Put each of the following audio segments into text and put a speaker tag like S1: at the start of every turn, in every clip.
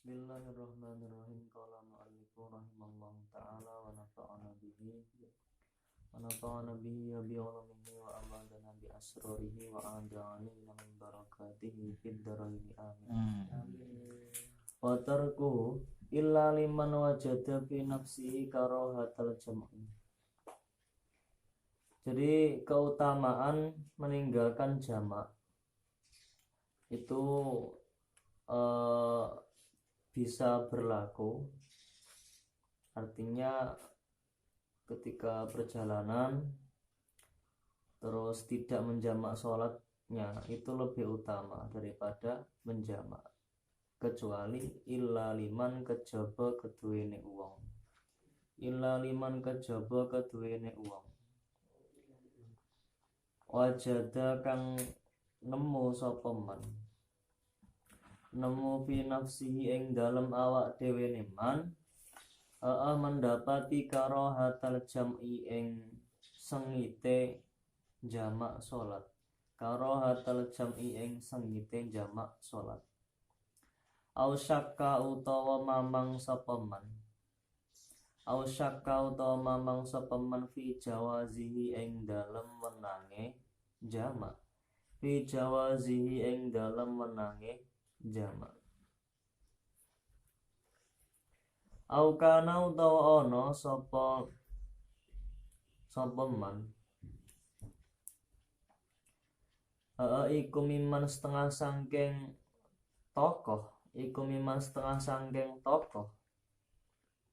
S1: Bismillahirrahmanirrahim. Qala mu'allifu rahimallahu ta'ala wa nafa'ana bihi wa bi ulamihi wa amadana bi asrarihi wa adani min barakatihi fid dharaini amin. Wa tarkuhu illa liman wajada fi nafsihi karahatal jam'i. Jadi keutamaan meninggalkan jamak itu bisa berlaku, artinya ketika perjalanan terus tidak menjamak sholatnya itu lebih utama daripada menjamak, kecuali illa liman kejaba keduwene uwong, illa liman kejaba keduwene uwong wajada kang nemu sapa man, nemu fi nafsihi ing dalem awak dhewe man mendapati karahatal jam'i ing sengite jamak salat, karahatal jam'i ing sengite jamak salat, au syakka utawa mamang sapa man, au syakka utawa mamang sapa man fi jawazihi ing dalem wenange jamak, fi jawazihi ing dalem wenange jamak, au kana utawa ana sapa man iku miman setengah sangking tokoh, iku miman setengah sangking tokoh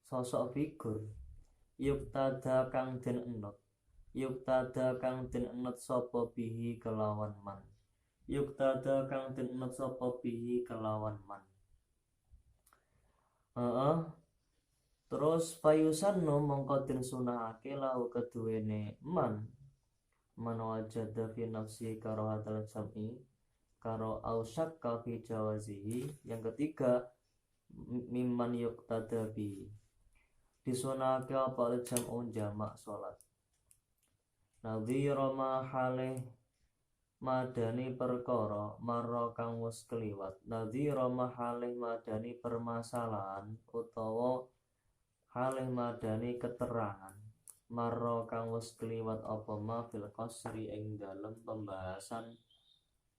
S1: sosok figur yuktada kang den enut, yuktada kang den enut sapa bihi kelawan man, yuktada kang den enut sapa bihi kelawan man. Terus fayusannu mongko den sunahake lahu keduwene man wajada fi nafsi karahatal jam'i karo au syakka fi jawazihi. Yang ketiga mimman yuktada bi, disunahake apa jam'un jamak salat, nadhira ma halih madani perkara marra kang wis kliwat, nadhira ma halih madani permasalahan utawa halih madani keterangan marra kang wis kliwat apa ma fil qasri ing dalem pembahasan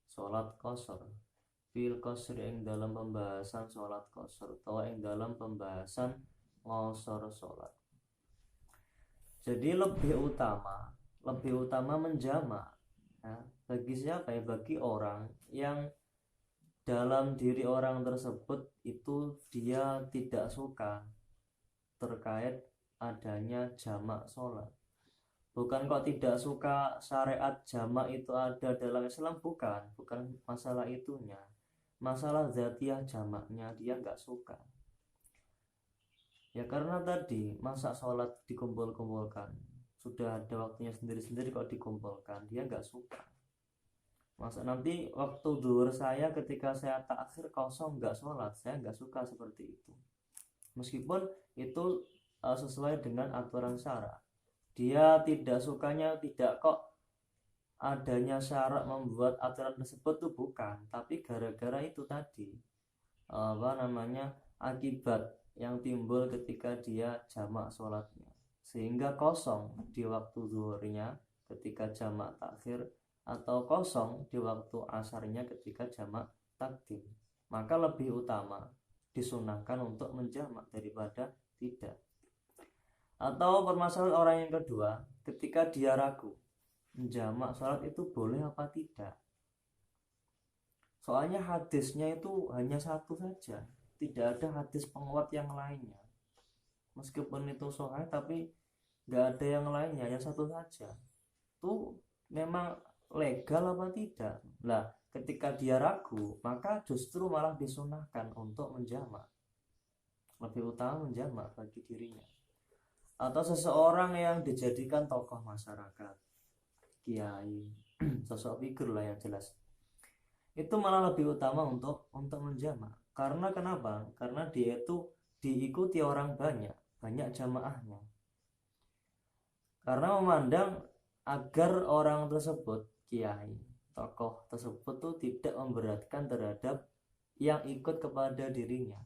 S1: salat qasar, fil qasri ing dalem pembahasan salat qasar utawa ing dalem pembahasan qasar salat. Jadi lebih utama menjamak. Nah, bagi siapa ya? Bagi orang yang dalam diri orang tersebut itu dia tidak suka terkait adanya jamak sholat. Bukan kok tidak suka syariat jamak itu ada dalam Islam, bukan masalah itunya, masalah zatiah jamaknya dia nggak suka. Ya karena tadi masa sholat dikumpul-kumpulkan, sudah ada waktunya sendiri-sendiri kok dikumpulkan, dia nggak suka. Masa nanti waktu zuhur saya ketika saya takhir kosong nggak sholat, saya nggak suka seperti itu. Meskipun itu sesuai dengan aturan syara, dia tidak sukanya tidak kok adanya syarat membuat aturan tersebut tuh bukan, tapi gara-gara itu tadi akibat yang timbul ketika dia jamak sholatnya, sehingga kosong di waktu zuhurnya ketika jamak takhir atau kosong di waktu asarnya ketika jamak takdim. Maka lebih utama disunahkan untuk menjamak daripada tidak. Atau permasalahan orang yang kedua, ketika dia ragu menjamak sholat itu boleh apa tidak, soalnya hadisnya itu hanya satu saja, tidak ada hadis penguat yang lainnya. Meskipun itu sahih tapi nggak ada yang lainnya, yang satu saja. Itu memang legal apa tidak? Lah, ketika dia ragu, maka justru malah disunahkan untuk menjamak. Lebih utama menjamak bagi dirinya. Atau seseorang yang dijadikan tokoh masyarakat, kiai, sosok figur lah yang jelas, itu malah lebih utama untuk menjamak. Karena kenapa? Karena dia itu diikuti orang banyak jamaahnya. Karena memandang agar orang tersebut, kiai, tokoh tersebut tuh tidak memberatkan terhadap yang ikut kepada dirinya.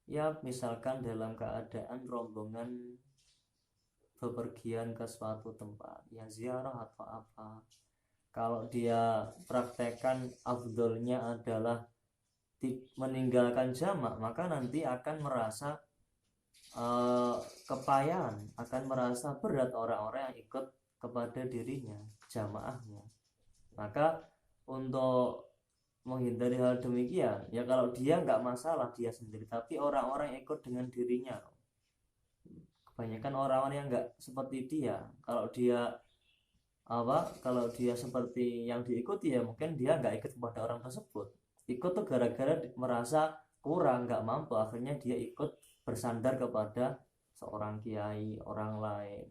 S1: Ya misalkan dalam keadaan rombongan bepergian ke suatu tempat, ya ziarah atau apa, kalau dia praktekkan afdolnya adalah meninggalkan jamak, maka nanti akan merasa kepayahan, akan merasa berat orang-orang yang ikut kepada dirinya jamaahnya. Maka untuk menghindari hal demikian, ya kalau dia nggak masalah dia sendiri, tapi orang-orang yang ikut dengan dirinya, kebanyakan orang-orang yang nggak seperti dia, kalau dia seperti yang diikuti, ya mungkin dia nggak ikut kepada orang tersebut. Ikut tuh gara-gara merasa kurang, nggak mampu, akhirnya dia ikut bersandar kepada seorang kiai orang lain.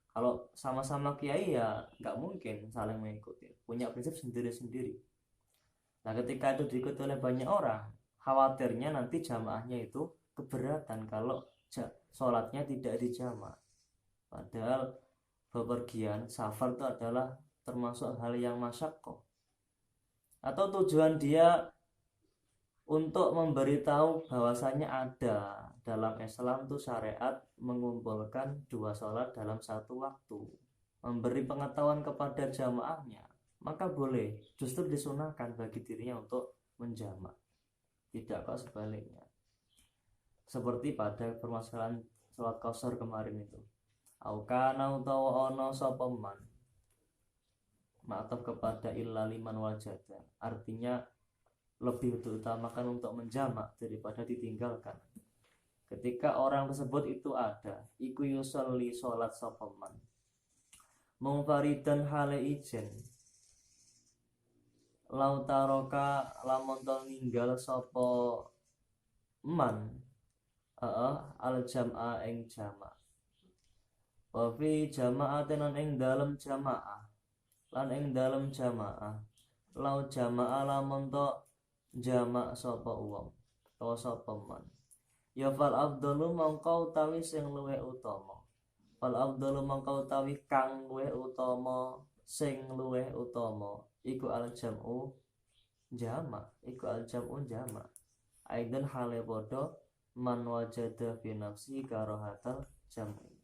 S1: Kalau sama-sama kiai ya nggak mungkin saling mengikuti, punya prinsip sendiri-sendiri. Nah ketika itu diikuti oleh banyak orang, khawatirnya nanti jamaahnya itu keberatan kalau sholatnya tidak dijamak. Padahal bepergian safar itu adalah termasuk hal yang masyaqqah, atau tujuan dia untuk memberitahu bahwasanya ada dalam Islam tuh syariat mengumpulkan dua sholat dalam satu waktu, memberi pengetahuan kepada jamaahnya, maka boleh, justru disunahkan bagi dirinya untuk menjamak, tidak kok sebaliknya. Seperti pada permasalahan sholat qasar kemarin itu, aukana utawa ono sopeman, ma'ataf kepada illa liman wajada, artinya lebih diutamakan untuk menjamak daripada ditinggalkan. Ketika orang tersebut itu ada, iku yusolli sholat sopeman mungfaridan hale ijen, lautaroka lamun to ninggal sopo man al jam'a ing jama', wa fi jama'atin lan ing dalem jama'ah, lan ing dalem jama'ah, lau jama'a lamun to jamak sapa wong utawa sapa man, ya fal afdalu mangka utawi sing luwih utama, fal afdalu mangka utawi kang luwih utama, sing luwih utama iku al jam'u jamak, iku al jam'u jamak, aidan hale padha man wajada fi nafsi karahatal jam'i.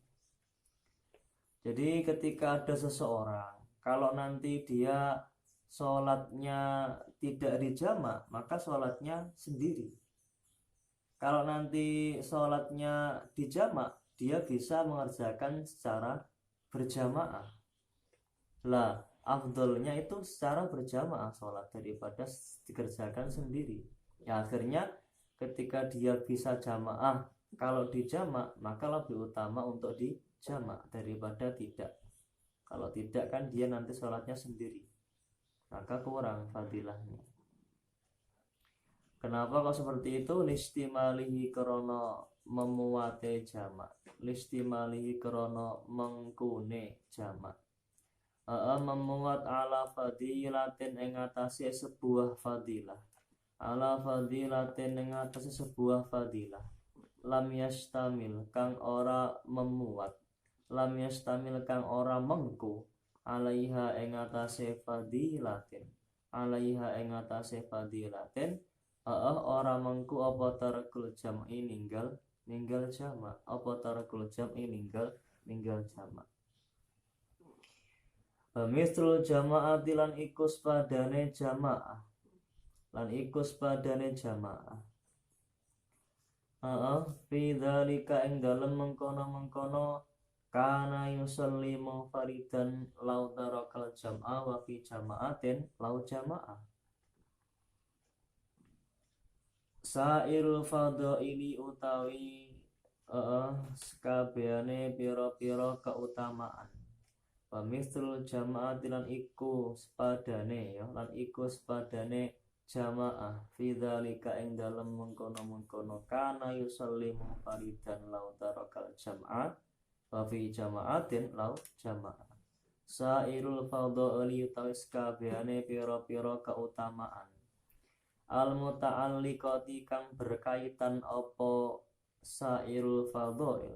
S1: Jadi ketika ada seseorang, kalau nanti dia sholatnya tidak dijamak, maka sholatnya sendiri. Kalau nanti sholatnya dijamak, dia bisa mengerjakan secara berjamaah. Lah, afdolnya itu secara berjamaah sholat daripada dikerjakan sendiri. Ya akhirnya ketika dia bisa jamaah, kalau dijamak maka lebih utama untuk dijamak daripada tidak. Kalau tidak kan dia nanti sholatnya sendiri, maka kurang fadilahnya. Kenapa kok seperti itu? Listimalihi krono memuate jamak, listimalihi krono mengkune jamak, memuat ala fadilatin ing atase sebuah fadilah, ala fadilatin ing atase sebuah fadilah, lam yastamil kang ora memuat, lam yastamil kang ora mengku, alaiha ing atase fadilatin, alaiha ing atase fadilatin, ora mengku apa tarakul jam'i ninggal jamak, apa tarakul jam'i ninggal jamak. Mistrul jama'ati lan ikus padane jamaah, lan ikus padane jamaah. Fi dzalika ing dalem mengkono kana yusalli munfaridan lau tarakal jam'a wa fi jama'atin lau jama'ah. Sairul fadhaili utawi sakabehane pira-pira keutamaan. Pamistrul jama'ati lan iku sepadane, ya, lan iku sepadane jamaah fi dzalika ing dalem mengkono-mengkono kana yusalli munfaridan lau tarakal jam'a wa fi jama'atin lau jama'ah. Sairul fadhaili utawi sakabehane pira-pira keutamaan. Al muta'alliqati kang berkaitan apa sairul fadhail,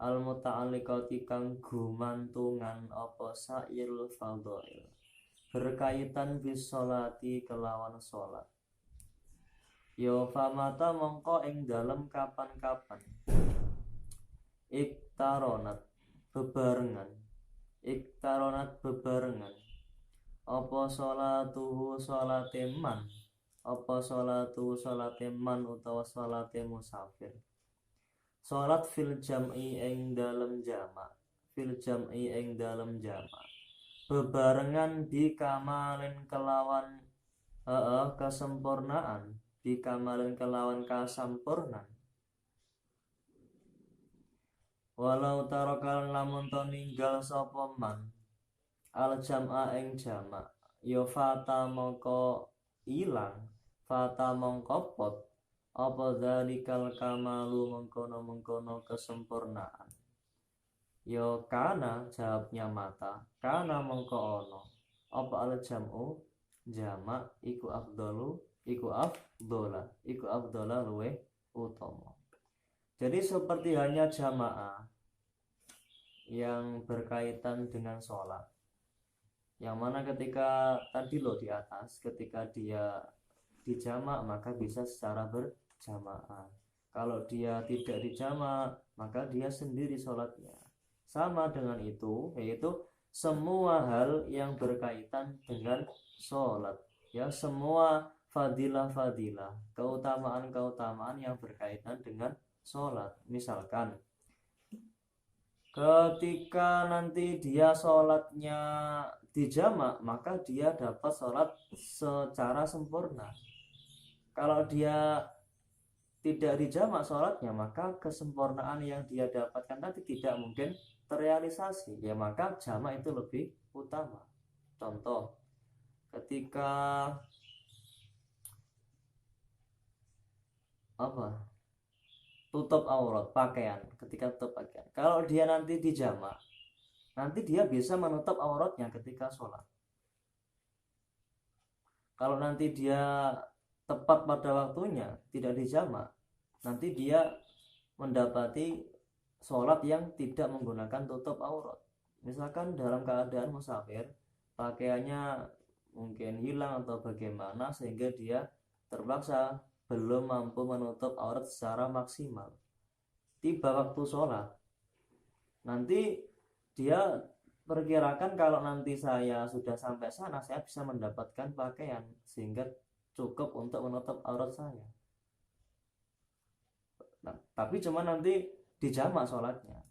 S1: al muta'alliqati kang gumantungan apa sairul fadhail, berkaitan bis sholati kelawan sholat. ya famata mongko ing dalem kapan-kapan iktaronat bebarengan apa sholatuhu sholateman utawa sholate musafir sholat fil jam'i ing dalem jamak bebarengan di kamalin kelawan kesempurnaan kasampurnan walau tarokan lamun to ninggal sapa man al jam'a ing jamak ya fata mongko ilang fata mongko pot apa dzalikal kamalu mengkono kesempurnaan ya kana jawabnya mata kana mongko ono apa al jam'u jamak iku afdola luweh utama. Jadi seperti hanya jamaah yang berkaitan dengan sholat, yang mana ketika tadi loh di atas, ketika dia dijamak maka bisa secara berjamaah. Kalau dia tidak dijamak maka dia sendiri sholatnya. Sama dengan itu, yaitu semua hal yang berkaitan dengan sholat, ya semua fadilah, keutamaan yang berkaitan dengan sholat. Misalkan ketika nanti dia sholatnya dijamak maka dia dapat sholat secara sempurna. Kalau dia tidak dijamak sholatnya maka kesempurnaan yang dia dapatkan tadi tidak mungkin terrealisasi, ya maka jamak itu lebih utama. Contoh, ketika tutup aurat pakaian, kalau dia nanti dijamak, nanti dia bisa menutup auratnya ketika sholat. Kalau nanti dia tepat pada waktunya tidak dijamak, nanti dia mendapati sholat yang tidak menggunakan tutup aurat. Misalkan dalam keadaan musafir, pakaiannya mungkin hilang atau bagaimana sehingga dia terpaksa belum mampu menutup aurat secara maksimal. Tiba waktu sholat, nanti dia perkirakan kalau nanti saya sudah sampai sana saya bisa mendapatkan pakaian sehingga cukup untuk menutup aurat saya. Nah, tapi cuma nanti dijamak sholatnya.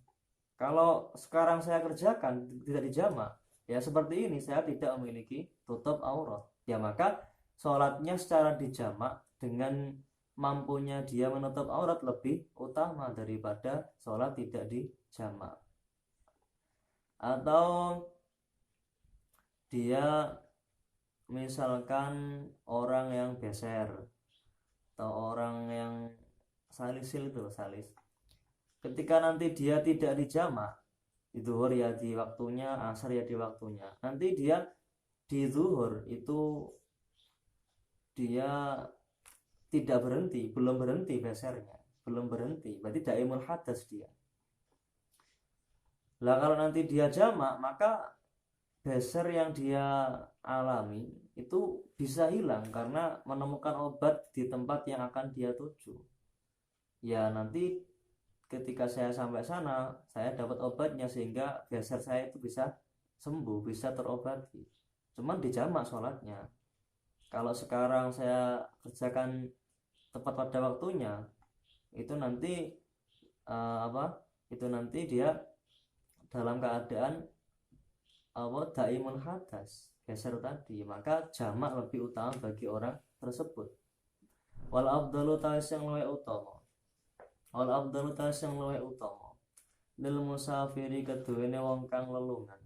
S1: Kalau sekarang saya kerjakan tidak dijamak, ya seperti ini, saya tidak memiliki tutup aurat, ya maka sholatnya secara dijamak dengan mampunya dia menutup aurat lebih utama daripada sholat tidak dijamak. Atau dia misalkan orang yang beser atau orang yang salisil itu salis, ketika nanti dia tidak dijamak, di zuhur ya di waktunya, asar ya di waktunya, nanti dia di zuhur itu dia tidak berhenti, belum berhenti besernya, berarti daimul hadas dia. Lah kalau nanti dia jamak maka beser yang dia alami itu bisa hilang karena menemukan obat di tempat yang akan dia tuju. Ya nanti ketika saya sampai sana saya dapat obatnya sehingga beser saya itu bisa sembuh, bisa terobati. Cuman dijamak sholatnya. Kalau sekarang saya kerjakan tepat pada waktunya, itu nanti dia dalam keadaan daimun hadas, geser tadi, maka jamak lebih utama bagi orang tersebut. Wal afdalu ta'is yang luwih utama lil musafiri keduwene wong kang lelungan.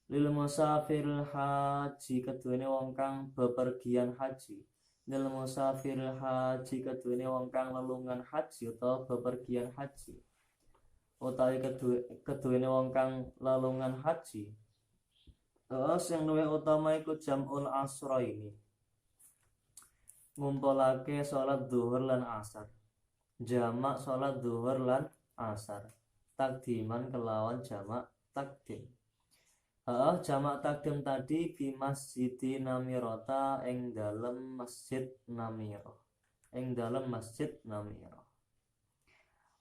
S1: Lil musafir haji keduwene wong kang bepergian haji. Lil musafir haji keduwene wong kang lelungan haji utawa bepergian haji. Utawi keduwene wong kang lelungan haji. Terus yang luwih utama iku jam'ul asra ini. Ngumpulake sholat zuhur lan asar. Jamak sholat zuhur lan asar. Takdiman kelawan jamak takdim. Jamak takdim tadi bi masjidi Namirota ing dalem masjid Namiro. Ing dalem masjid Namiro.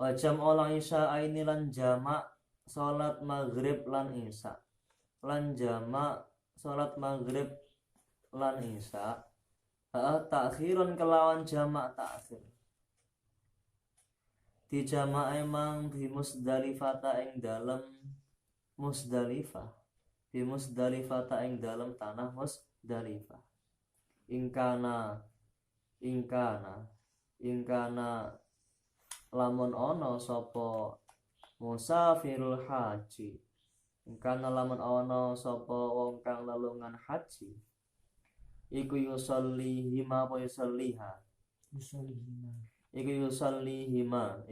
S1: Wa jam'ul isya aini lan jamak salat maghrib lan isya. Lan jamak salat maghrib lan isya. Takhiran kelawan jamak takhir. Di jamak emang bi Musdalifah ing dalem Musdalifah. Bi Musdalifah ing dalem tanah Musdalifah. Ingkana lamun ono sapa musafirul haji. Ingkana lamun ono sapa wong kang lelungan haji. Iku yusallihima apa yusalliha. Iku yusallihima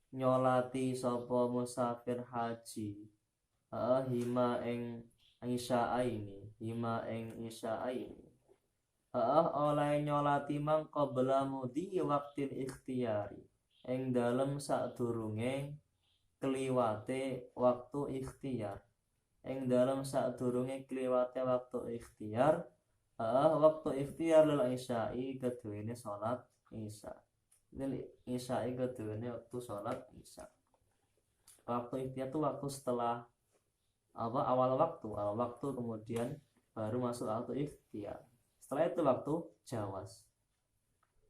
S1: nyolati sapa musafir haji hima ing isya'aini oleh nyolati mang qabla mudi waktil ikhtiyari ing dalem sadurunge kliwate waktu ikhtiyar waktu ikhtiyar lil isya'i keduwene salat isya lil isya'i keduwene waktu salat isya. Waktu ikhtiyar itu waktu setelah awal waktu kemudian baru masuk waktu ikhtiyar. Setelah itu waktu jawas.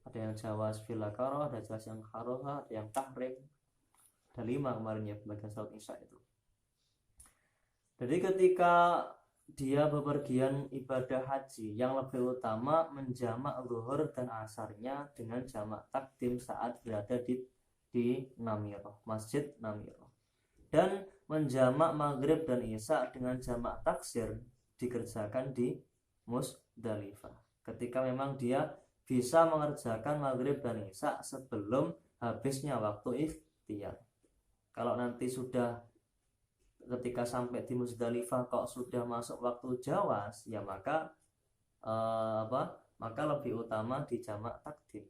S1: Ada yang jawas filakaroh, ada jawas yang haroha, ada yang tahrim. Ada 5 kemarin ya pembagian salat isya itu. Jadi ketika dia bepergian ibadah haji, yang lebih utama menjamak zuhur dan asarnya dengan jamak takdim saat berada di Namiro, Masjid Namiro. Dan menjamak maghrib dan isya dengan jamak taksir dikerjakan di Musdalifah. Ketika memang dia bisa mengerjakan maghrib dan isya sebelum habisnya waktu ikhtiyar. Kalau nanti sudah ketika sampai di Musdalifah kok sudah masuk waktu jawas, ya maka maka lebih utama di jamak takdim.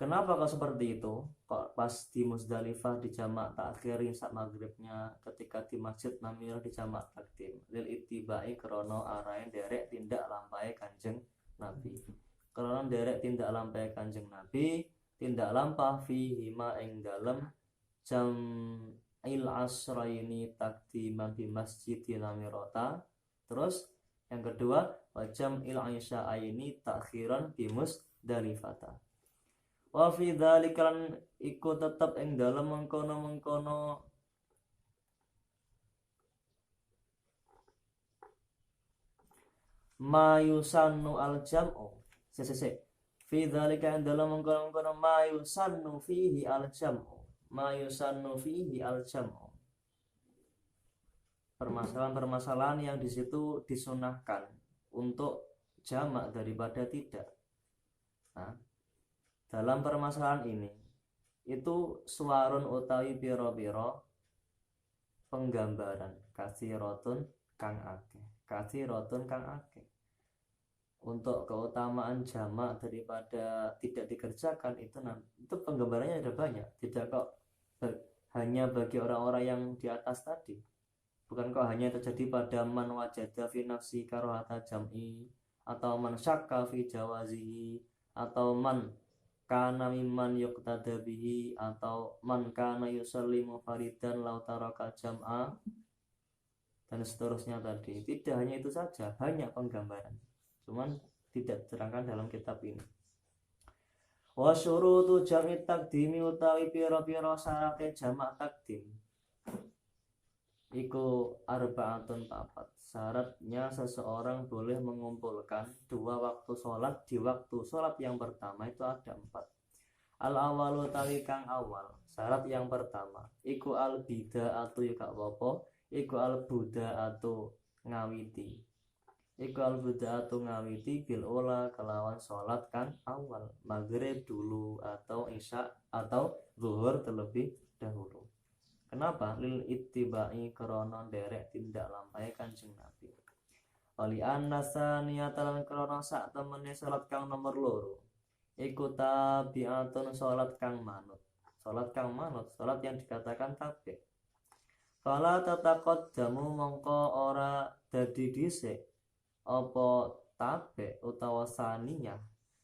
S1: Kenapa kok seperti itu? Kok pas di Musdalifah di jamak takhir isya maghribnya, ketika di Masjid Namiro di jamak takdim? Lil ittibai krono arahin derek tindak lampai Kanjeng Nabi. Krono derek tindak lampai Kanjeng Nabi, tindak lampah fi hima ing dalem jam il asraini takdiman di Masjid Namirota. Terus yang kedua wajam il isya'aini takhiran di Musdalifah. Wa fi dzalika lan iku tetep ing dalem mengkono mayusannu al jam'u fi dzalika ing dalem mengkono mayusannu fihi al jam'u permasalahan-permasalahan yang di situ disunahkan untuk jamak daripada tidak. Nah, dalam permasalahan ini itu suwarun utawi piro-piro penggambaran kasirotun kang akeh. Untuk keutamaan jamak daripada tidak dikerjakan itu penggambarannya ada banyak. Tidak kok hanya bagi orang-orang yang di atas tadi. Bukan kok hanya terjadi pada man wajada fi nafsi karohata jam'i, atau man syakka fi jawazihi, atau man kana mimman yuqtada bihi, atau man kana yusallimu faridan law taraka jam'a, dan seterusnya tadi. Tidak hanya itu saja, banyak penggambaran. Cuman tidak diterangkan dalam kitab ini. Wa syurutu jam'i takdimi utawi pira-pira syaratnya jamak takdim iku arba'atun papat. Syaratnya seseorang boleh mengumpulkan 2 waktu sholat di waktu sholat yang pertama itu ada 4. Al awalu utawi kang awal. Syarat yang pertama iku al bida'atu yuka wopo, iku al buda'atu ngawiti. Iku al buda'atu ngawiti bil ula kelawan sholat kan awal, maghrib dulu atau isya atau zuhur terlebih dahulu. Kenapa? Lil ittibai krono derek tindak lampai Kanjeng Nabi. Oli annasa niatalan krono sak temene sholat kang nomor 2. Iku tabi'atun sholat kang manut. Sholat yang dikatakan tabi'. Fala tataqaddamu mongko ora dadi dhisik apa tabe utawa saniyah.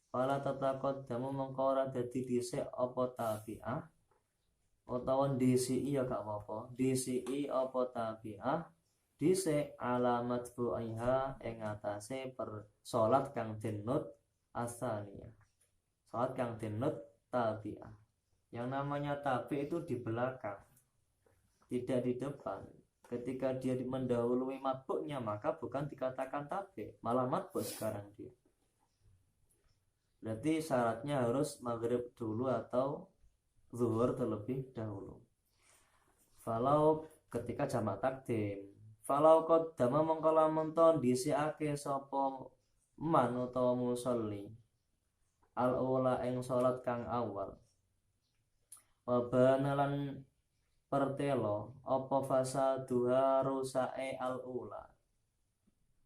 S1: Fala tataqaddamu mongko ora dadi dhisik apa tabi'ah utawa DCI ya gak apa-apa. DCI apa tabi'ah dhisik alamat bu'iha ing atase per salat kang denut asaniyah. Salat kang denut tabi'ah. Yang namanya tabi itu di belakang, tidak di depan. Ketika dia mendahului matbu'nya maka bukan dikatakan tabi, malah matbu' sekarang dia. Berarti syaratnya harus maghrib dulu atau zuhur terlebih dahulu. Falau ketika jamak takdim, falau qaddama mongko lamun to dhisiake sapa man utawa musolli al ula ing salat kang awal. Wabana lan pertelo apa fasaduha rusae al ula.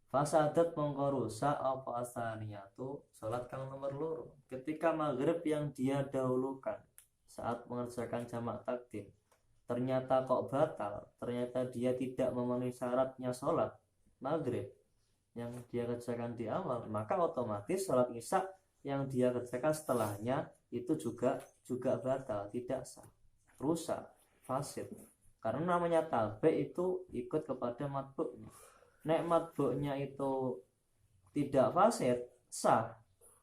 S1: Fasadat mongko rusak apa asaniyatu salat kang nomor loro. Ketika maghrib yang dia dahulukan saat mengerjakan jamak takdim ternyata kok batal, ternyata dia tidak memenuhi syaratnya salat maghrib yang dia kerjakan di awal, maka otomatis salat isya yang dia kerjakan setelahnya itu juga batal, tidak sah, rusak, fasid. Karena namanya tabe itu ikut kepada matbu'nya. Nek matbu'nya itu tidak fasid, sah,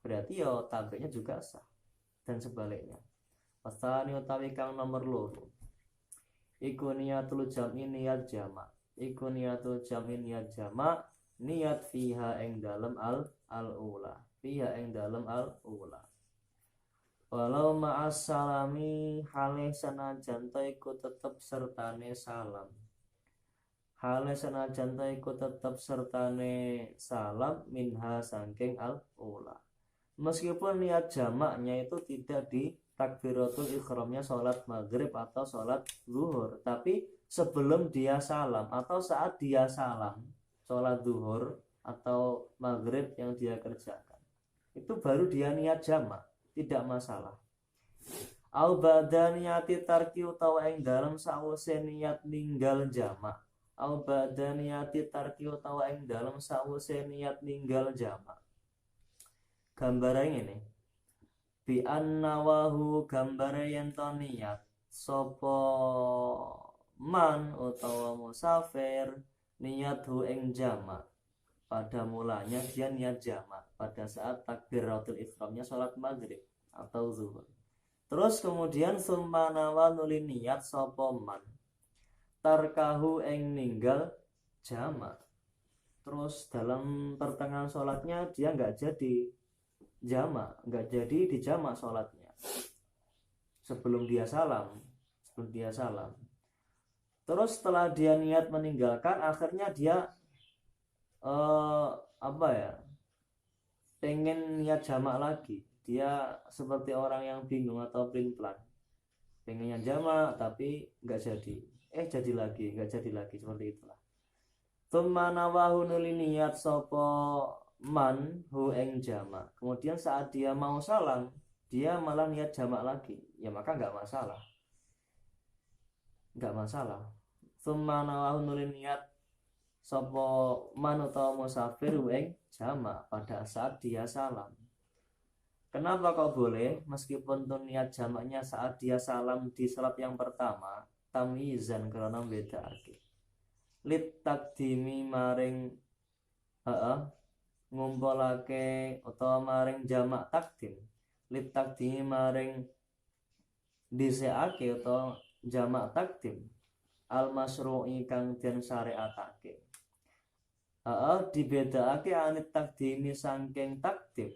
S1: berarti ya tabenya juga sah. Dan sebaliknya. Pasani utawi kang nomor loro. Iku niatul jam'i niat jamak. Iku niatul jam'i niat jamak, niat fiha ing dalem al-ula. Fiha ing dalem al-ula. Walau ma'as salami hale sanajan ta iku tetep sertane salam. Hale sanajan ta iku tetep sertane salam minha saking al-ula. Meskipun niat jamaknya itu tidak di takbiratul ikhramnya sholat maghrib atau sholat zuhur, tapi sebelum dia salam atau saat dia salam sholat zuhur atau maghrib yang dia kerjakan, itu baru dia niat jamak, tidak masalah. Au ba'da niyati tarki utawa ing dalem sawise niat ninggal jamak. Au ba'da niyati tarki utawa ing dalem sawise niat ninggal jamak. Gambare ngene. Bi annawahu gambare yen to niat sapa man utawa musafir niathu ing jamak. Pada mulanya dia niat jamak pada saat takbiratul ihramnya sholat maghrib atau zuhur. Terus kemudian summa nawa nuli niat sapa man tarkahu ing ninggal jamak. Terus dalam pertengahan sholatnya dia nggak jadi jamak, nggak jadi dijamak sholatnya sebelum dia salam. Terus setelah dia niat meninggalkan, akhirnya dia pengen niat jamak lagi. Dia seperti orang yang bingung atau pelin-pelan, pengennya jamak tapi nggak jadi, jadi lagi, nggak jadi lagi, seperti itulah. Tsumma nawahu nuli niat sopo man hu ing jamak. Kemudian saat dia mau salam, dia malah niat jamak lagi, ya maka nggak masalah. Tsumma nawahu nuli niat sopo man utawa musafir hu ing jamak pada saat dia salam. Kenapa kok boleh meskipun tuh niat jamaknya saat dia salam di salat yang pertama? Tamyizan karena beda arti. Lit takdimi maring ngumpulake utawa maring jamak takdim. Lit takdimi maring dhisikake utawa jamak takdim. Al masru'i kang den syariatake. Dibedakake anit takdimi saking takdim.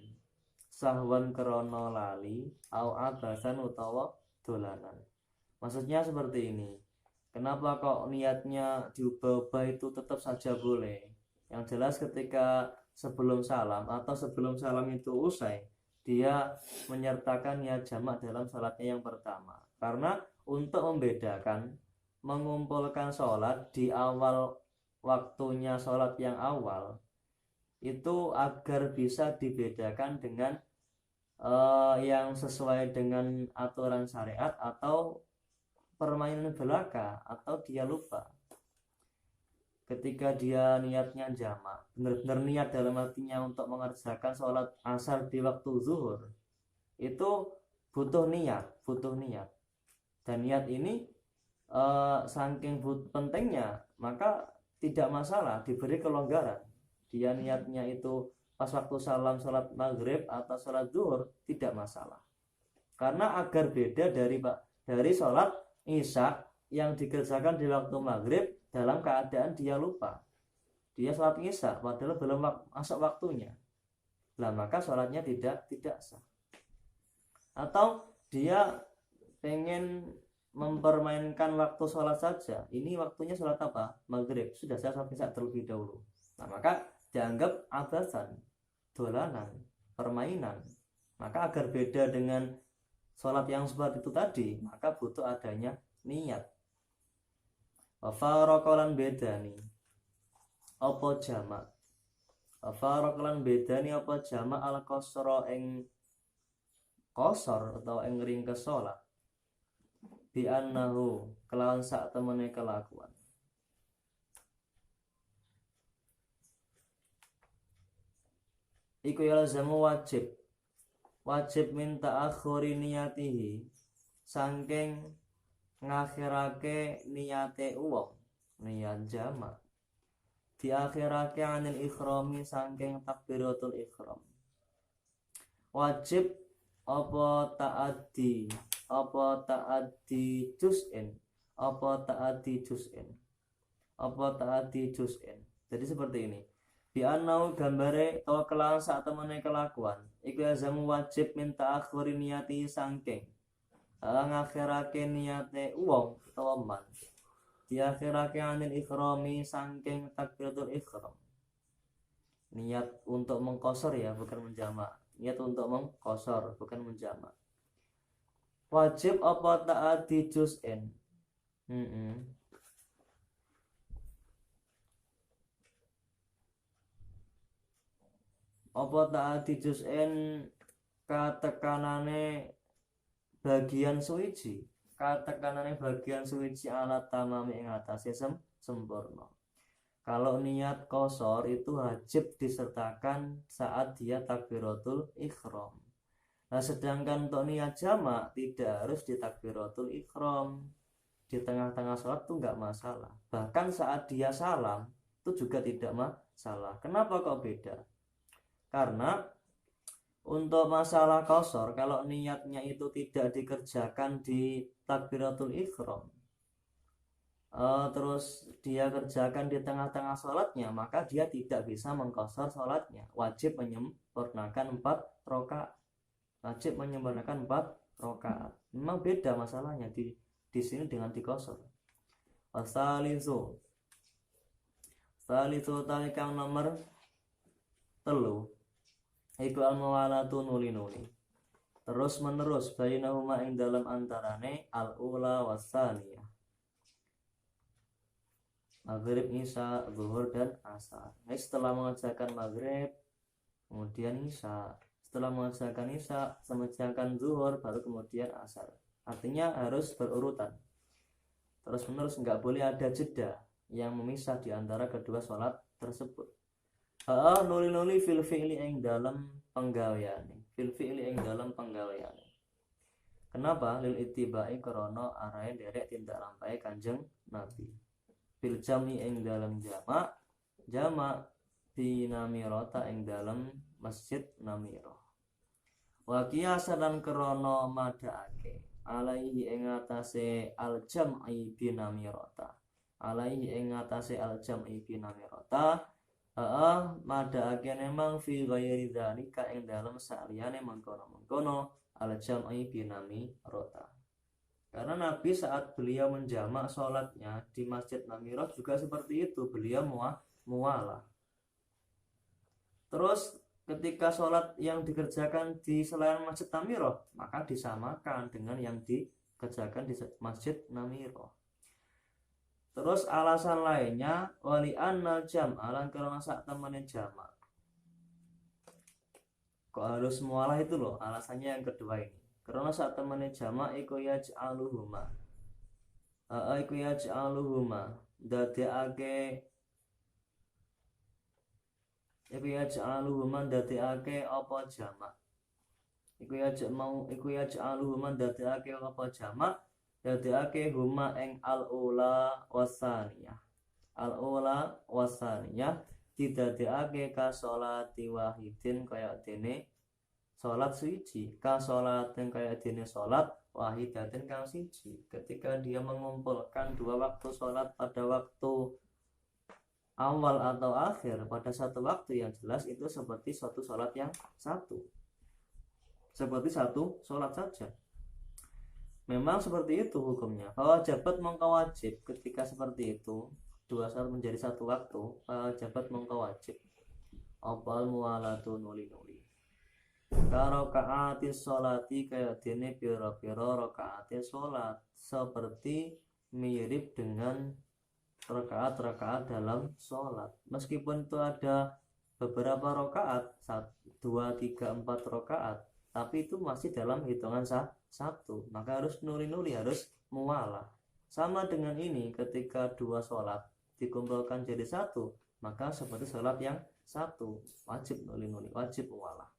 S1: Sahwan krono lali au abasan utawa dolanan. Maksudnya seperti ini. Kenapa kok niatnya diubah-ubah itu tetap saja boleh? Yang jelas ketika sebelum salam atau sebelum salam itu usai, dia menyertakan niat jamak dalam salatnya yang pertama. Karena untuk membedakan, mengumpulkan sholat di awal waktunya sholat yang awal, itu agar bisa dibedakan dengan yang sesuai dengan aturan syariat atau permainan belaka atau dia lupa. ketika dia niatnya jamak, benar-benar niat dalam artinya untuk mengerjakan sholat asar di waktu zuhur, itu butuh niat. Dan niat ini saking pentingnya, maka tidak masalah diberi kelonggaran. Dia niatnya itu pas waktu salam sholat maghrib atau sholat zuhur, tidak masalah. Karena agar beda dari sholat isya yang dikerjakan di waktu maghrib dalam keadaan dia lupa. Dia sholat isya padahal belum masuk waktunya. Lah maka sholatnya tidak sah. Atau dia pengen mempermainkan waktu sholat saja. Ini waktunya sholat apa? Maghrib. Sudah saya sholat isya terlebih dahulu. Nah maka dianggap abasan, dolanan, permainan. Maka agar beda dengan sholat yang seperti itu tadi, maka butuh adanya niat. Farokolan bedani apa jamak. Farokolan bedani apa jamak al kosro ing kosor atau ing ringkes sholat. Bi annahu kelawan sak temene kelakuan. Iku yalzamu wajib minta akhuri niyatihi saking ngakhirake niyate uwong, niat jamak diakhirake anil ikhrami saking takbiratul ikhram. Wajib apa ta'addi juz'in. Jadi seperti ini. Bi annau gambare atau kelawan sak temene kelakuan iku azamu wajib minta akhiri niyati saking ngakhirake niyate uwong utawa man diakhirake anil ikhrami saking takbiratul ikhram. Niat untuk mengqasar ya, bukan menjamak. Niat untuk mengqasar bukan menjamak. Wajib apa ta'ati juz'in. Apa ta'ati juz'in katekanane bagian suwiji, alat tamami ing atase sempurna. Kalau niat qasar itu wajib disertakan saat dia takbiratul ikhram. Nah sedangkan untuk niat jamak tidak harus di takbiratul ikhram. Di tengah-tengah sholat itu nggak masalah. Bahkan saat dia salam itu juga tidak masalah. Kenapa kok beda? Karena untuk masalah qasar, kalau niatnya itu tidak dikerjakan di takbiratul ikhram, terus dia kerjakan di tengah-tengah sholatnya, maka dia tidak bisa mengqasar sholatnya. Wajib menyempurnakan 4 rakaat. Memang beda masalahnya di sini dengan di qasar. Wasalisu talikang nomor 3 iku al-mawalatu nuli-nuli terus menerus bainahuma ing dalam antarane al-ula wasaniyah, maghrib, isya, zuhur dan asar. Nah, setelah mengerjakan maghrib kemudian isya, setelah mengerjakan isya mengerjakan zuhur, baru kemudian asar. Artinya harus berurutan terus menerus, nggak boleh ada jeda yang memisah di antara kedua sholat tersebut. Nuli-nuli fil fi'li ing dalam penggaweane. Kenapa? Lil ittiba'i krana arahe derek tindak lampahe Kanjeng Nabi. Fil jami ing dalam jamak di namirata ing dalam masjid Namirah. Wa qiyasan krana madhaake alaihi ing atase al jam'i bi namirata. Madhaake memang fi ghairi dzalika ing dalam saliyane mengkono-mengkono al jam'i binami rota. Karena Nabi saat beliau menjamak sholatnya di Masjid Namirah juga seperti itu, beliau mualah. Terus ketika sholat yang dikerjakan di selain Masjid Namirah, maka disamakan dengan yang dikerjakan di Masjid Namirah. Terus alasan lainnya wali annal jam'a lan karena sak temene jamak. Kok harus mualah itu loh, alasannya yang kedua ini. Karena sak temene jamak iku yaj'aluhuma dadekake iku yaj'aluhu man dadekake apa jamak. Iku yaj'aluhu man dadekake apa jamak, dadekake huma ing al-ula wasaniyah. Al-ula wasaniyah didadekake ka sholati wahidin kaya dene salat suci, ka sholatin kaya dene salat wahidatin kang siji. Ketika dia mengumpulkan dua waktu sholat pada waktu awal atau akhir pada satu waktu yang jelas, itu seperti suatu sholat yang satu, seperti satu sholat saja. Memang seperti itu hukumnya. Fawajabat mongko wajib ketika seperti itu dua sholat menjadi satu waktu. Fawajabat mongko wajib opal mualatu nuli-nuli karokaati sholati kaya dene piro-piro rokaati sholat, seperti mirip dengan rakaat-rakaat dalam sholat. Meskipun itu ada beberapa rakaat, 2, 3, 4 rakaat, tapi itu masih dalam hitungan satu, maka harus nuli-nuli, harus mualah. Sama dengan ini, ketika dua sholat dikumpulkan jadi satu, maka seperti sholat yang satu, wajib nuli-nuli, wajib mualah.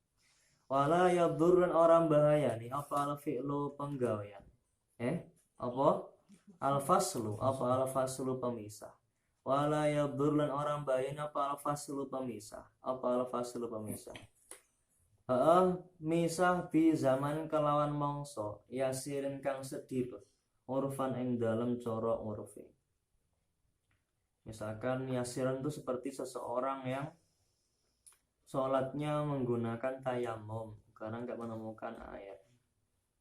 S1: Wala yadurran orang bahaya nih apa al-fi'lu penggawean. Apa? Al-faslu, apa al-faslu pemisah. Wala yadurran orang bahaya apa al-faslu pemisah. Apa al-faslu pemisah. Misah bi zaman kelawan mongso yasirin kang sedhip urfan ing dalem cara urfi. Misalkan yasiran itu seperti seseorang yang sholatnya menggunakan tayamum karena nggak menemukan air.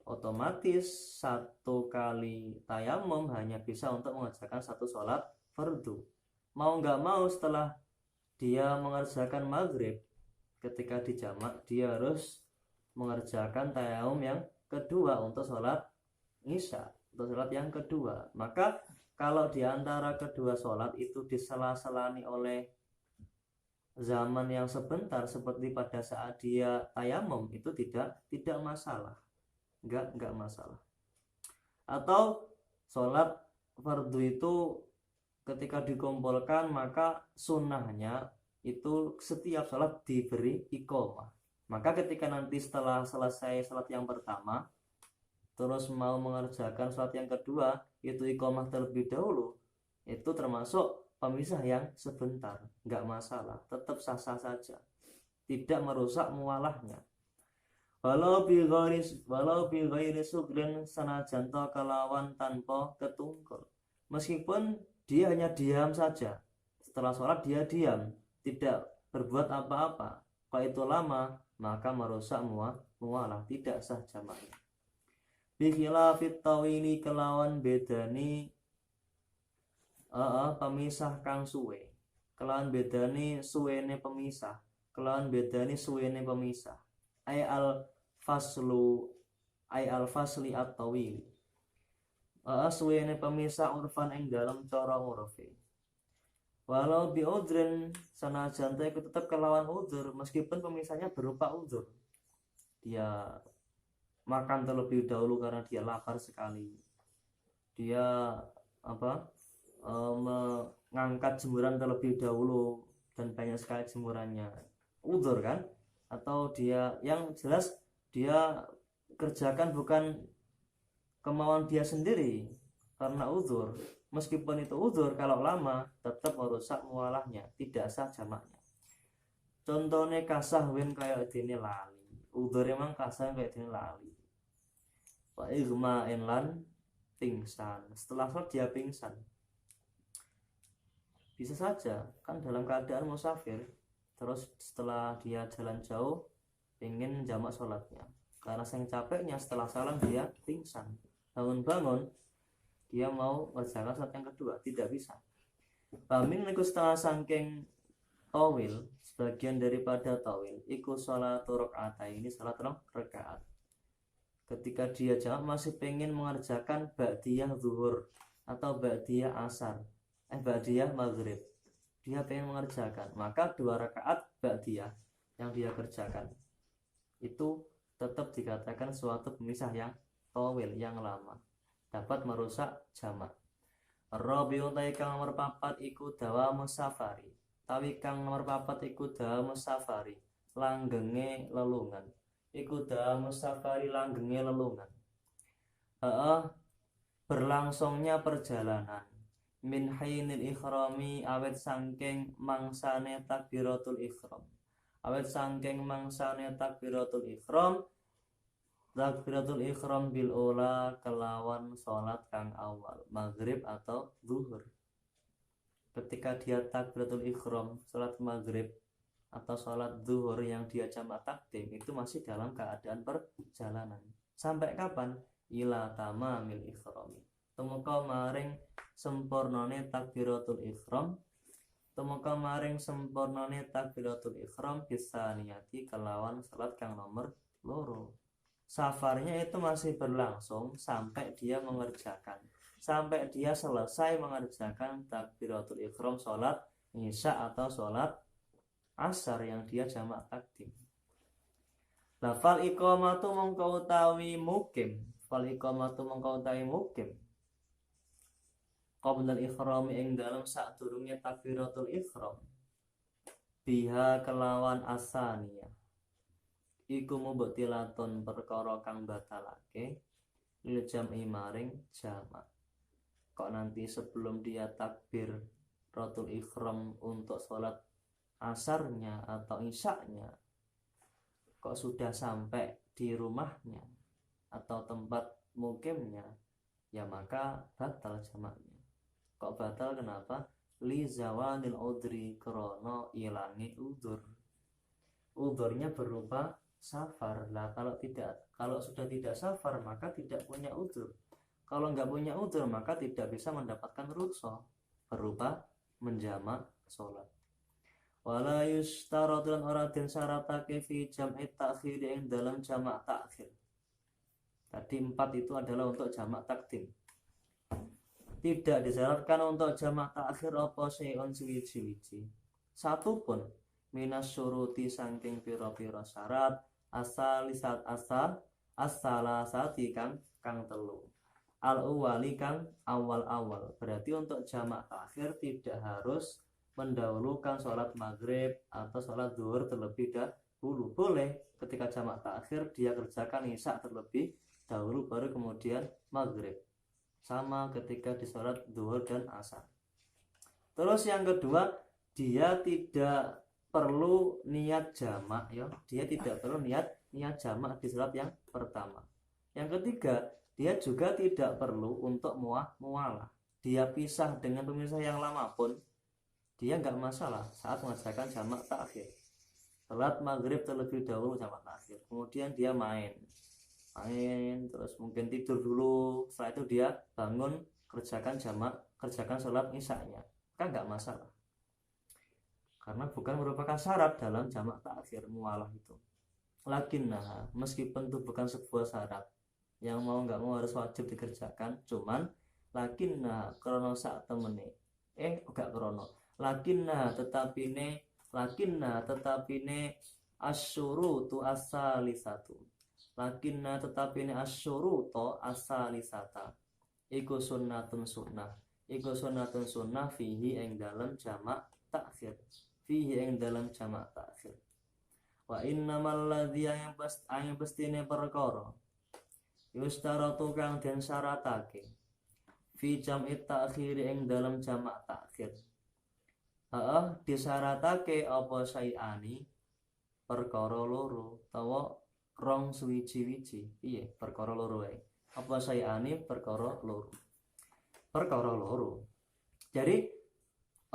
S1: Otomatis satu kali tayamum hanya bisa untuk mengerjakan satu sholat fardu. Mau nggak mau setelah dia mengerjakan maghrib, ketika dijamak dia harus mengerjakan tayamum yang kedua untuk sholat isya, untuk sholat yang kedua. Maka kalau di antara kedua sholat itu disela-selani oleh zaman yang sebentar seperti pada saat dia tayamum, itu tidak masalah, enggak masalah. Atau sholat fardu itu ketika dikumpulkan maka sunnahnya itu setiap sholat diberi iqomah. Maka ketika nanti setelah selesai sholat yang pertama terus mau mengerjakan sholat yang kedua, itu iqomah terlebih dahulu, itu termasuk pemisah yang sebentar, nggak masalah, tetap sah-sah saja, tidak merusak mualahnya. Walau bi ghairi sugrin sanajan to kelawan tanpa ketungkul. Meskipun dia hanya diam saja, setelah sholat dia diam, tidak berbuat apa-apa, kalau itu lama maka merusak mualah, tidak sah jamaknya. Bi khilafit tawili kelawan bedani pemisah kang suwe, kelawan bedani suwene pemisah, kelawan bedani suwene pemisah. Ay al fasli at-tawil. Suwene pemisah urfan ing dalam cara urfi. Walau bi udrin sanajan itu tetap kelawan udzur, meskipun pemisahnya berupa udzur. Dia makan terlebih dahulu karena dia lapar sekali. Dia mengangkat jemuran terlebih dahulu dan banyak sekali jemurannya, udzur kan? Atau dia yang jelas dia kerjakan bukan kemauan dia sendiri karena udzur. Meskipun itu udzur, kalau lama tetap merusak mualahnya, tidak sah jamaknya. Contohnya kasahwin kayak dene lali, udzur emang kasah kayak dene lali. Wa igma'in lan pingsan, setelah sholat dia pingsan. Bisa saja kan dalam keadaan musafir, terus setelah dia jalan jauh ingin jamak sholatnya, karena saking capeknya setelah salam dia pingsan, bangun-bangun dia mau mengerjakan sholat yang kedua, tidak bisa. Pamin iku setengah saking tawil, sebagian daripada tawil iku sholat rakaat ini, sholat rakaat. Ketika dia jamak masih pengen mengerjakan ba'diyah zuhur atau ba'diyah asar, ba'diyah maghrib, dia pengen mengerjakan, maka 2 rakaat ba'diyah yang dia kerjakan itu tetap dikatakan suatu pemisah yang tawil, yang lama, dapat merusak jamak. Rabi'u kang nomor 4 iku dawamus safari, tawi kang nomor papat iku dahamus safari langgenge lelungan, iku dahamus safari langgenge lelungan. Berlangsungnya perjalanan min hainil ikhrami awet sangking mangsane takbiratul ikhram, awet sangking mangsane takbiratul ikhram, takbiratul ikhram bil ula kelawan sholat kang awal maghrib atau zuhur. Ketika dia takbiratul ikhram sholat maghrib atau sholat zuhur yang dia jamak takdim, itu masih dalam keadaan perjalanan. Sampai kapan? Ila tamamil ikhrami, temuka maring sempurnane takbiratul ikhram, temuka maring sempurnane takbiratul ikhram bisa niati kelawan salat kang nomor loro. Safarnya itu masih berlangsung sampai dia mengerjakan, sampai dia selesai mengerjakan takbiratul ikhram salat isya atau salat asar yang dia jamak takdim. Lafal iqamatu mongko utawi mukim, fal iqamatu mongko utawi mukim qabla al-ikhram ing dalam sadurunge takbiratul ikhram biha kelawan asaniyah iku mubtilatun perkara kang batalake lil jam'i maring jamak. Kok nanti sebelum dia takbiratul ikhram untuk sholat asarnya atau isyaknya, kok sudah sampai di rumahnya atau tempat mukimnya, ya maka batal jamaknya. Kok batal? Kenapa? Li zawanil udri, krono ilangi udur. Udurnya berupa safar. Lah kalau sudah tidak safar maka tidak punya udur. Kalau nggak punya udur maka tidak bisa mendapatkan rukhsah berupa menjamak sholat. Wala yushtaratu lan ora den syaratake fi jam'i ta'khir ing dalam jamak ta'khir. Tadi 4 itu adalah untuk jamak takdim. Tidak disyaratkan untuk jamak ta'khir apa syai'un suwiji-wiji. Satu pun minas syuruti saking pira-pira syarat as-salasati kang telu. Al-awwali kang awal-awal. Berarti untuk jamak ta'khir tidak harus mendahulukan sholat maghrib atau sholat zuhur terlebih dahulu. Boleh ketika jamak ta'khir dia kerjakan isya terlebih dahulu baru kemudian maghrib. Sama ketika di sholat zuhur dan asar. Terus yang kedua, dia tidak perlu niat jamak ya. Dia tidak perlu niat jamak di sholat yang pertama. Yang ketiga, dia juga tidak perlu untuk mualah. Dia pisah dengan pemisah yang lama pun dia nggak masalah saat mengerjakan jamak ta'khir. Salat maghrib terlebih dahulu jamak ta'khir, kemudian dia main terus mungkin tidur dulu, setelah itu dia bangun kerjakan salat isya'nya, kan nggak masalah karena bukan merupakan syarat dalam jamak ta'khir mualah itu. Lakinnah, meskipun itu bukan sebuah syarat yang mau nggak mau harus wajib dikerjakan, cuman lakinnah krono sak temene enggak krono lakinna tetapine asyurutu as-salisatu, lakinna tetapine asyurutu as-salisata iku sunnatun sunnah fihi ing dalam jamak ta'khir, wa innamal ladzi yang pastine perkara yustaratu kang den syaratake fi jam'i ta'khir ing dalam jamak ta'khir. Disyaratake apa sayani perkara loro utawa rong suwiji-wiji. Piye perkara loro ae? Apa sayani perkara loro? Jadi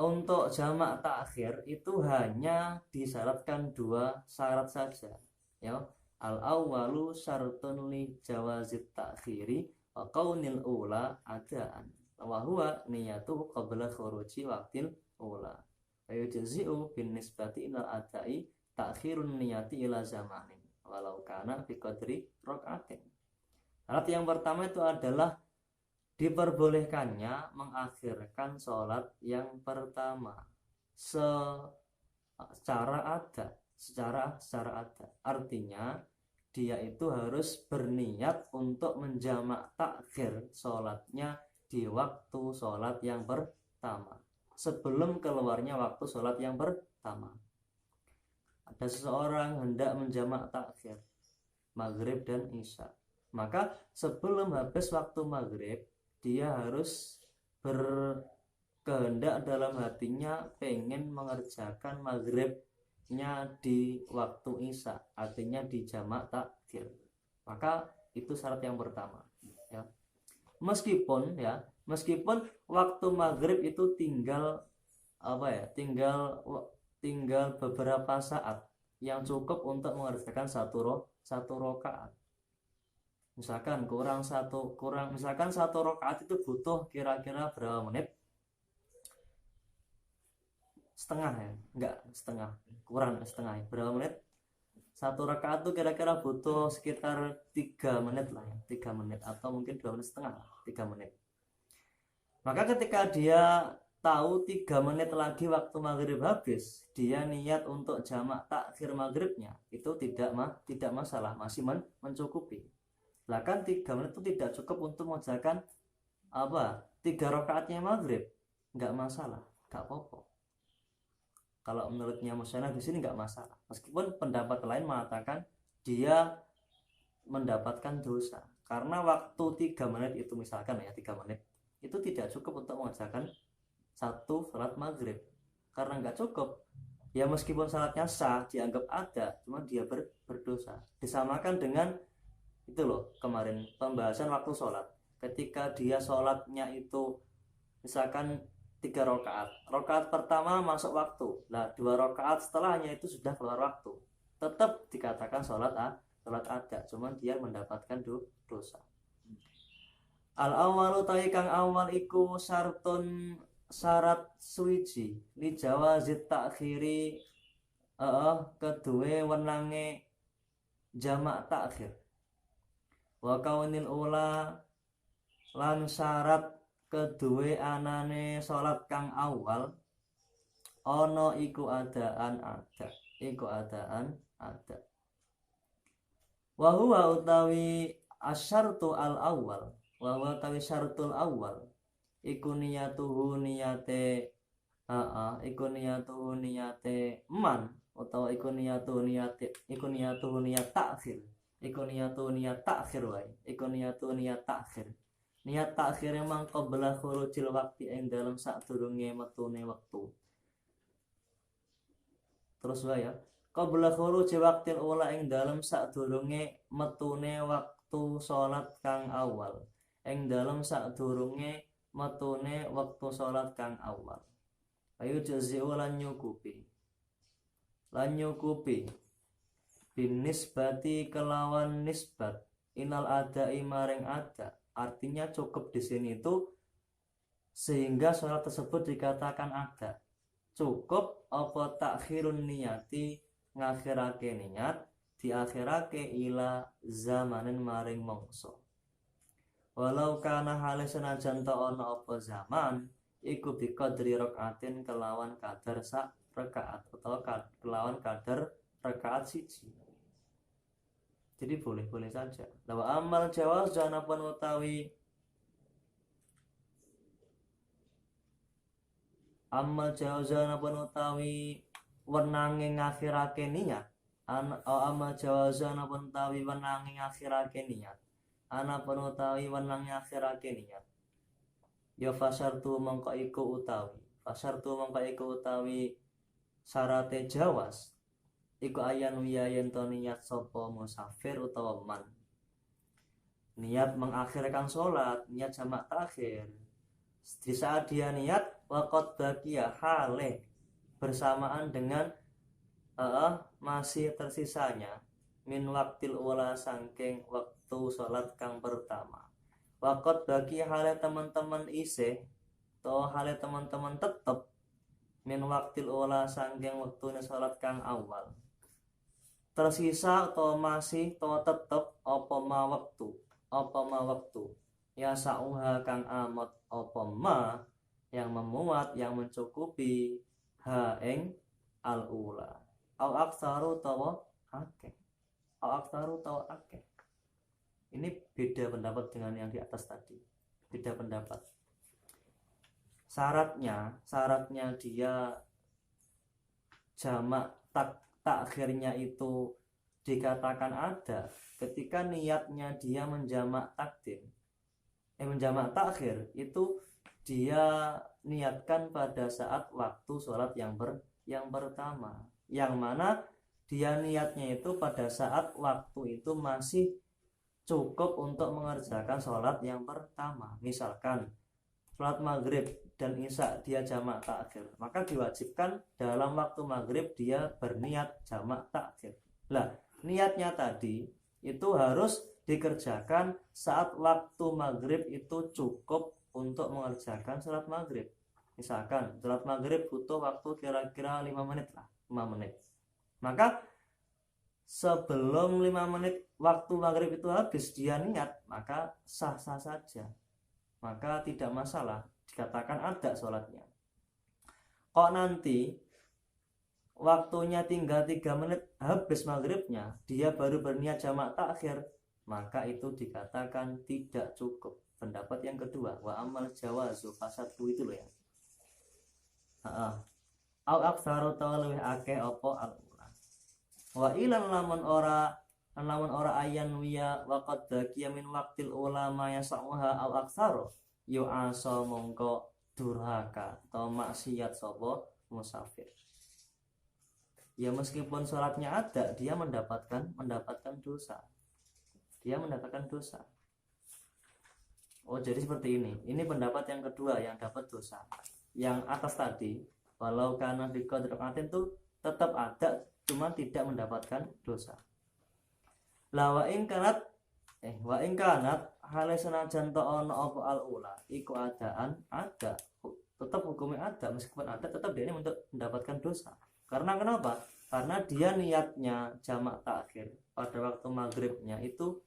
S1: untuk jamak ta'khir itu hanya disyaratkan 2 syarat saja ya. Al-awwalu syartun li jawazit ta'khiri wa qaunil ula adaan wa huwa niyatu qabla khuruji waqtil ula. Ayujzi'u bin nisbati ilal adai ta'khirun niyati ila zamanin walau kana bi qadri rak'atin. Syarat yang pertama itu adalah diperbolehkannya mengakhirkan sholat yang pertama secara ada. Artinya dia itu harus berniat untuk menjamak ta'khir sholatnya di waktu sholat yang pertama. sebelum keluarnya waktu sholat yang pertama. Ada seseorang hendak menjamak takhir maghrib dan isya, maka sebelum habis waktu maghrib dia harus berkehendak dalam hatinya pengen mengerjakan maghribnya di waktu isya, artinya di jamak takhir. Maka itu syarat yang pertama ya. Meskipun waktu maghrib itu tinggal tinggal beberapa saat yang cukup untuk mengerjakan satu rakaat. Misalkan satu rakaat itu butuh kira-kira berapa menit? Setengah ya? Enggak, setengah. Kurang setengah ya. Berapa menit? Satu rakaat itu kira-kira butuh sekitar 3 menit lah ya. 3 menit atau mungkin 2 menit setengah, 3 menit. Maka ketika dia tahu 3 menit lagi waktu maghrib habis, dia niat untuk jamak takhir maghribnya, itu tidak masalah, masih mencukupi. Bahkan 3 menit itu tidak cukup untuk mengerjakan 3 rakaatnya maghrib, nggak masalah, nggak apa-apa. Kalau menurutnya Musanna di sini nggak masalah, meskipun pendapat lain mengatakan dia mendapatkan dosa karena waktu 3 menit itu, misalkan ya 3 menit itu tidak cukup untuk mengerjakan satu salat maghrib, karena nggak cukup ya, meskipun salatnya sah dianggap ada, cuma dia berdosa. Disamakan dengan itu loh kemarin pembahasan waktu sholat, ketika dia sholatnya itu misalkan 3 rakaat, rakaat pertama masuk waktu, nah 2 rakaat setelahnya itu sudah keluar waktu, tetap dikatakan sholat ada, cuman dia mendapatkan dosa. Al awalu ta'i kang awal iku syartun syarat suwiji li jawazit takhiri kedue wenange jamak takhir wa kaunil ula lan syarat kedue anane salat kang awal ana iku adaan ada wa huwa utawi asyartu al awal wa huwa utawi syartul awal iku niyatuhu niyate man, atau iku niyatuhu niyat takhir, niat takhir emang qabla khurujil waqti ing dalam sadurunge metune wektu. Terus wae ya, qabla khurujil waqtil ula ing dalam sadurunge metune waktu salat kang awal, ing dalam sadurunge metune waktu salat kang awal. Ayo jazi'u lan nyukupi binisbati kelawan nisbat inal adai maring ada, artinya cukup di sini itu sehingga salat tersebut dikatakan ada. Cukup apa takhirun niyati ngakhirake niat diakhirake ila zamanin maring mongso. Walau kana hale senajan ta ana apa zaman iku biqadri rakaatin kelawan kadar sak rakaat atau kelawan kadar rakaat siji. Jadi boleh-boleh saja. Lawa amal jawaz janapun utawi amal jawazanapun utawi wenange ngakhirake niat amal jawazanapun utawi wenange ngakhirake niat ana penutawi wenang ngakhirake niat ya fasartu mongko iku utawi syarate jawas iku ayan wiyayen to niat sapa musafir utawa man niat mengakhirkan sholat, niat jamak takhir. Di saat dia niat waqad baqiya hale bersamaan dengan masih tersisanya min waktil ula sangking waktu sholat kang pertama. Waqad bagi hale teman-teman isih to hale teman-teman tetep min waktil ula sangking waktunya sholat kang awal. Tersisa to masih to tetep apa ma waktu ya sauha kang amat apa ma yang memuat yang mencukupi ha ing al ula au aksaru tawa akeh. Ini beda pendapat dengan yang di atas tadi, beda pendapat. syaratnya dia jamak takhirnya itu dikatakan ada ketika niatnya dia menjamak menjamak takhir itu dia niatkan pada saat waktu sholat yang pertama, yang mana dia niatnya itu pada saat waktu itu masih cukup untuk mengerjakan sholat yang pertama. Misalkan sholat maghrib dan isya dia jamak takhir, maka diwajibkan dalam waktu maghrib dia berniat jamak takhir. Lah, niatnya tadi itu harus dikerjakan saat waktu maghrib itu cukup untuk mengerjakan sholat maghrib. Misalkan sholat maghrib butuh waktu kira-kira 5 menit lah, 5 menit. Maka sebelum 5 menit waktu maghrib itu habis dia niat, maka sah-sah saja, maka tidak masalah, dikatakan ada sholatnya. Kok nanti waktunya tinggal 3 menit habis maghribnya dia baru berniat jamak takhir, maka itu dikatakan tidak cukup. Pendapat yang kedua, wa amal jawazu fasadu itu loh ya. Au aksaru tawalih akeh opo al-ula. Wa ilan lamun ora ayan wiya waqad baqiya min waqtil ulama yasauha au aksaru yu asa mongko durhaka atau maksiat sapa musafir. Ya meskipun sholatnya ada, dia mendapatkan dosa. Oh, jadi seperti ini. Ini pendapat yang kedua yang dapat dosa. Yang atas tadi, walau karena di qadrokatin tuh tetap ada, cuma tidak mendapatkan dosa. La wa in kanat hale senajan to ono apa al ula iku adaan ada, tetap hukumnya ada, meskipun ada tetap dia ini untuk mendapatkan dosa. Karena kenapa? Karena dia niatnya jamak takhir pada waktu maghribnya itu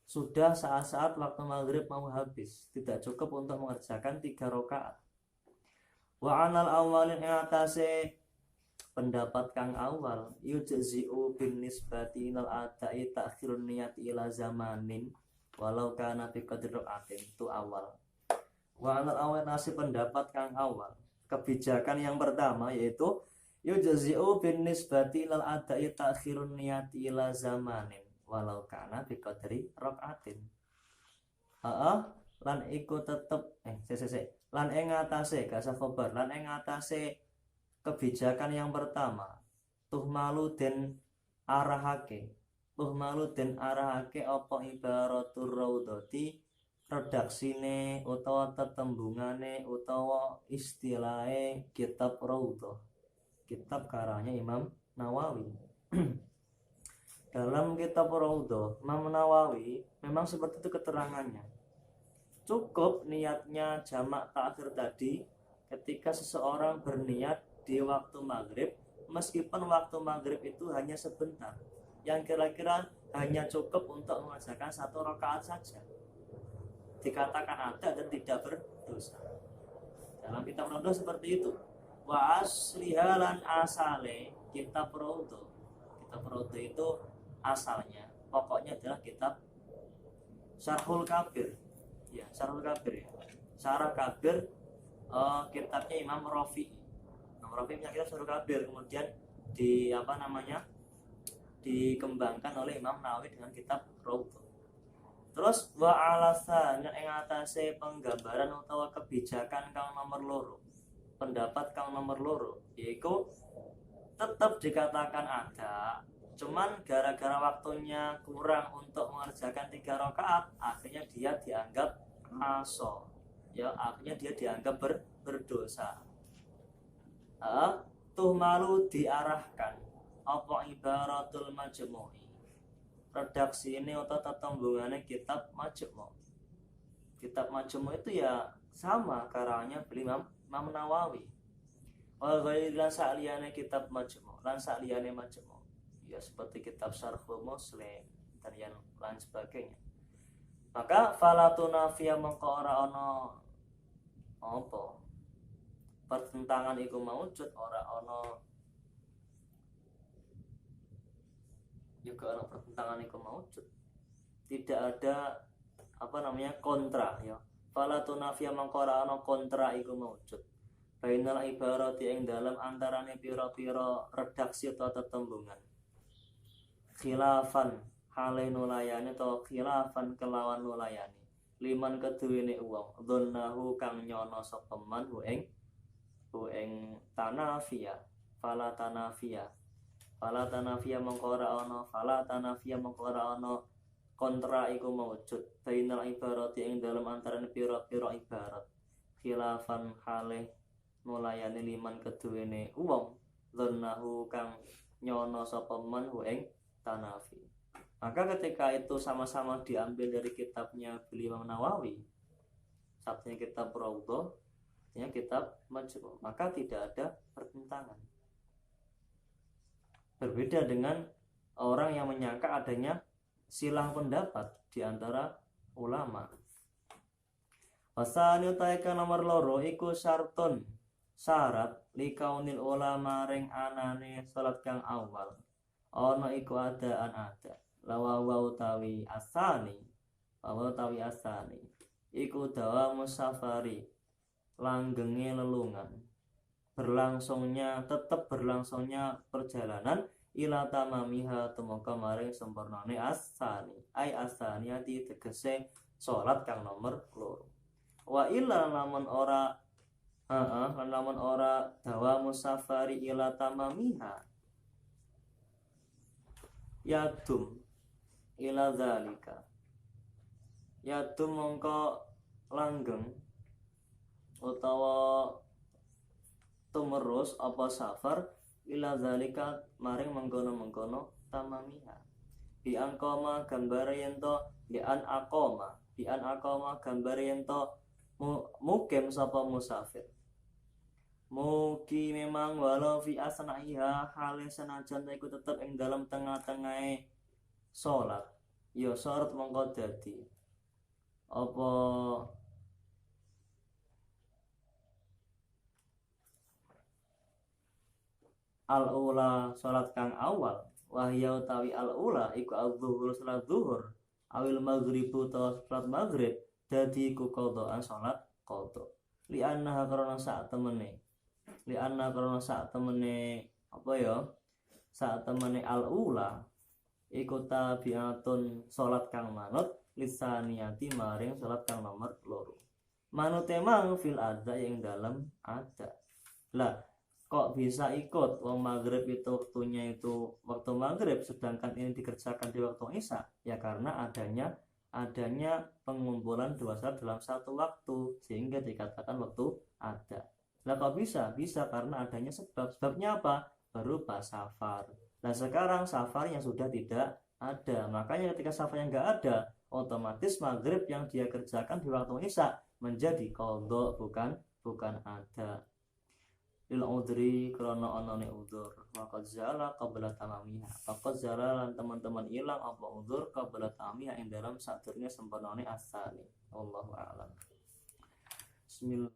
S1: sudah saat-saat waktu maghrib mau habis, tidak cukup untuk mengerjakan 3 rakaat. Wa anal awalin ing atase pendapat kang awal yujzi'u bin nisbati ilal ada'i ta'khirun niyati ila zamanin walau kana bi qadri rakaatin, itu awal. Wa anal awal nasi pendapat kang awal, kebijakan yang pertama yaitu yujzi'u bin nisbati ilal ada'i ta'khirun niyati ila zamanin walau kana bi qadri rakaatin. Lan iku tetep lan ing atase gasa khobar lan ing atase kebijakan yang pertama tuhmalu den arahake apa ibaratur raudhati redaksine utawa tetembungane utawa istilahe kitab raudhah, kitab karanya Imam Nawawi. Dalam kitab raudhah Imam Nawawi memang seperti itu keterangannya. Cukup niatnya jamak takhir tadi ketika seseorang berniat di waktu maghrib, meskipun waktu maghrib itu hanya sebentar, yang kira-kira hanya cukup untuk mengerjakan 1 rakaat saja, dikatakan ada dan tidak berdosa. Dalam kitab raudhah seperti itu. Wa aslihalan asale kitab raudhah itu asalnya pokoknya adalah kitab Syarhul Kabir. Ya, Syarhul Kabir ya. Syarah Kabir kitabnya Imam Rafi'i. Imam Rafi'i punya kitab Syarhul Kabir, kemudian dikembangkan oleh Imam Nawawi dengan kitab Raudhah. Terus wa alasa ing atase penggambaran utawa kebijakan kang nomor loro. Pendapat kang nomor loro yaitu tetap dikatakan ada, cuman gara-gara waktunya kurang untuk mengerjakan 3 rakaat, akhirnya dia dianggap aso, ya akhirnya dia dianggap berdosa. Tuh malu diarahkan apa ibaratul majmu'i, redaksi ini atau tetembungannya kitab majmu'. Kitab majmu' itu ya sama karangannya Imam Nawawi. Wal ghairan sa'liyane kitab majmu', lan sa'liyane majmu', ya seperti kitab Syarhul Muslim dan yang lain sebagainya. Maka falatuna fiya mengko ora ana apa pertentangan iku maujud, ora ana juga ana pertentangan iku maujud, tidak ada kontra ya. fala tunafiya mangkora ana kontra iku maujud bainal ibarati ing dalam antarane pira-pira redaksi atau tetembungan khilafan hale nulayani atau khilafan kelawan nulayani liman keduwene wong dzannahu kang nyono sapa man hu ing tanafiya fala tanafiya mangkora ana kontra iku maujud bainal ibarati ing dalam antarane pira-pira ibarat khilafan hale nulayani liman keduwene wong dzannahu kang nyono sapa man hu ing tanafi. Maka ketika itu sama-sama diambil dari kitabnya beliau Nawawi, sabtunya kitab Raudhah, artinya kitab Majmu', maka tidak ada pertentangan. Berbeda dengan orang yang menyangka adanya silang pendapat di antara ulama. Wasani utaika nomor loro iku syartun syarat likaunil ulama ring anane salat kang awal ana iku adaan ada lawa utawi asani iku dawa musafari langgenge lelungan tetap berlangsungnya perjalanan ila tamamiha temoga maring sempurnane asani ati tegese salat kang nomor loro wa illa lamun ora dawa musafari ila tamamiha yadum ila zalika yadum mongko langgeng utawa tumerus apa safar ila zalika maring mengkono tamamiha bi angkoma gambar yento bi an akoma gambar yento mukim sapa musafir mugi memang walau fi asna'iha hale senajan iku tetep ing dalam tengah-tengahe salat ya syarat mongko dadi apa al-ula salat kang awal wahya utawi al-ula iku al-zuhur salat zuhur awil maghribu ta salat maghrib dadi iku qadhaan salat qadha li'anna karena sak temene al-ula iku tabiatun salat kang manut lisaniyati maring salat kang nomor loro manut emang fil adza yang dalam ada lah kok bisa ikut wong maghrib itu waktunya itu waktu maghrib sedangkan ini dikerjakan di waktu isya ya karena adanya pengumpulan dua salat dalam satu waktu sehingga dikatakan waktu ada. Lah kok bisa karena adanya sebabnya apa berupa safar. Nah sekarang safar yang sudah tidak ada, makanya ketika safar yang nggak ada otomatis maghrib yang dia kerjakan di waktu isya menjadi qadha bukan ada. Lil udri krana anane udzur maka zala qabla tamamiha faqad zala lan teman-teman ilang apa udzur qabla tamamiha ing dalam sadurunge sempurnane asani wallahu a'lam. Bismillah.